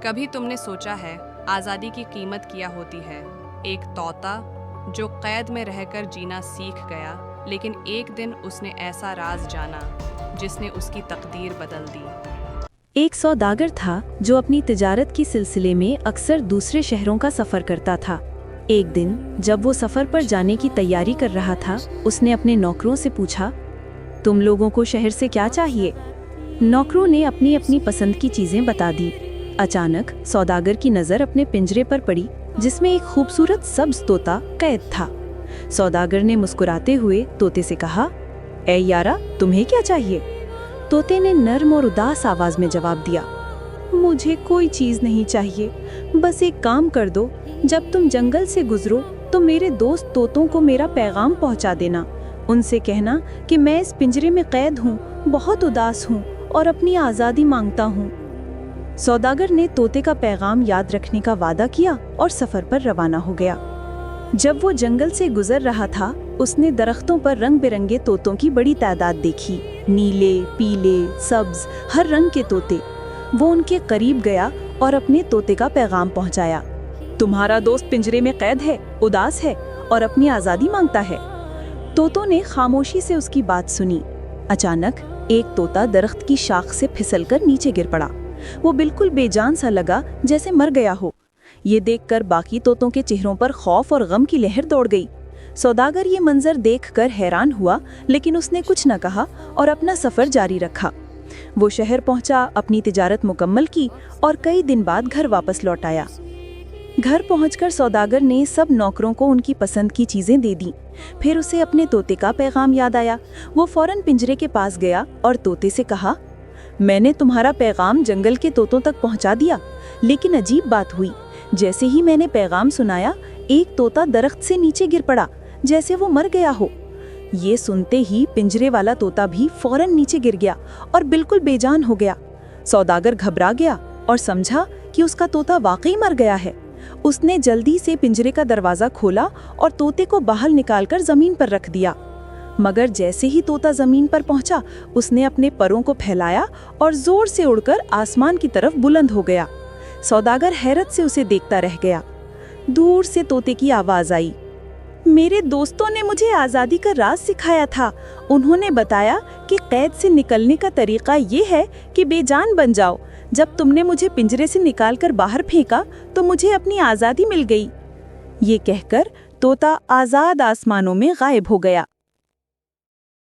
کبھی تم نے سوچا ہے آزادی کی قیمت کیا ہوتی ہے؟ ایک طوطا جو قید میں رہ کر جینا سیکھ گیا، لیکن ایک دن اس نے ایسا راز جانا جس نے اس کی تقدیر بدل دی۔ ایک سوداگر تھا جو اپنی تجارت کی سلسلے میں اکثر دوسرے شہروں کا سفر کرتا تھا۔ ایک دن جب وہ سفر پر جانے کی تیاری کر رہا تھا، اس نے اپنے نوکروں سے پوچھا، تم لوگوں کو شہر سے کیا چاہیے؟ نوکروں نے اپنی اپنی پسند کی چیزیں بتا دی۔ اچانک سوداگر کی نظر اپنے پنجرے پر پڑی جس میں ایک خوبصورت سبز طوطا قید تھا۔ سوداگر نے مسکراتے ہوئے طوطے سے کہا، اے یارا، تمہیں کیا چاہیے؟ طوطے نے نرم اور اداس آواز میں جواب دیا، مجھے کوئی چیز نہیں چاہیے، بس ایک کام کر دو، جب تم جنگل سے گزرو تو میرے دوست طوطوں کو میرا پیغام پہنچا دینا۔ ان سے کہنا کہ میں اس پنجرے میں قید ہوں، بہت اداس ہوں اور اپنی آزادی مانگتا ہوں۔ سوداگر نے طوطے کا پیغام یاد رکھنے کا وعدہ کیا اور سفر پر روانہ ہو گیا۔ جب وہ جنگل سے گزر رہا تھا، اس نے درختوں پر رنگ برنگے طوطوں کی بڑی تعداد دیکھی، نیلے، پیلے، سبز، ہر رنگ کے طوطے۔ وہ ان کے قریب گیا اور اپنے طوطے کا پیغام پہنچایا، تمہارا دوست پنجرے میں قید ہے، اداس ہے اور اپنی آزادی مانگتا ہے۔ طوطوں نے خاموشی سے اس کی بات سنی۔ اچانک ایک طوطا درخت کی شاخ سے پھسل کر نیچے گر پڑا۔ وہ بالکل بے جان سا لگا، جیسے مر گیا ہو۔ یہ دیکھ کر باقی طوطوں کے چہروں پر خوف اور غم کی لہر دوڑ گئی۔ سوداگر یہ منظر دیکھ کر حیران ہوا، لیکن اس نے کچھ نہ کہا اور اپنا سفر جاری رکھا۔ وہ شہر پہنچا، اپنی تجارت مکمل کی اور کئی دن بعد گھر واپس لوٹ آیا۔ گھر پہنچ کر سوداگر نے سب نوکروں کو ان کی پسند کی چیزیں دے دیں۔ پھر اسے اپنے طوطے کا پیغام یاد آیا۔ وہ فوراً پنجرے کے پاس گیا اور طوطے سے کہا، میں نے تمہارا پیغام جنگل کے طوطوں تک پہنچا دیا، لیکن عجیب بات ہوئی، جیسے ہی میں نے پیغام سنایا، ایک طوطا درخت سے نیچے گر پڑا، جیسے وہ مر گیا ہو۔ یہ سنتے ہی پنجرے والا طوطا بھی فوراً نیچے گر گیا اور بالکل بے جان ہو گیا۔ سوداگر گھبرا گیا اور سمجھا کہ اس کا طوطا واقعی مر گیا ہے۔ اس نے جلدی سے پنجرے کا دروازہ کھولا اور طوطے کو باہر نکال کر زمین پر رکھ دیا۔ مگر جیسے ہی طوطا زمین پر پہنچا، اس نے اپنے پروں کو پھیلایا اور زور سے اڑ کر آسمان کی طرف بلند ہو گیا۔ سوداگر حیرت سے اسے دیکھتا رہ گیا۔ دور سے طوطے کی آواز آئی، میرے دوستوں نے مجھے آزادی کا راز سکھایا تھا۔ انہوں نے بتایا کہ قید سے نکلنے کا طریقہ یہ ہے کہ بے جان بن جاؤ۔ جب تم نے مجھے پنجرے سے نکال کر باہر پھینکا تو مجھے اپنی آزادی مل گئی۔ یہ کہہ کر طوطا آزاد آسمانوں میں غائب ہو گیا۔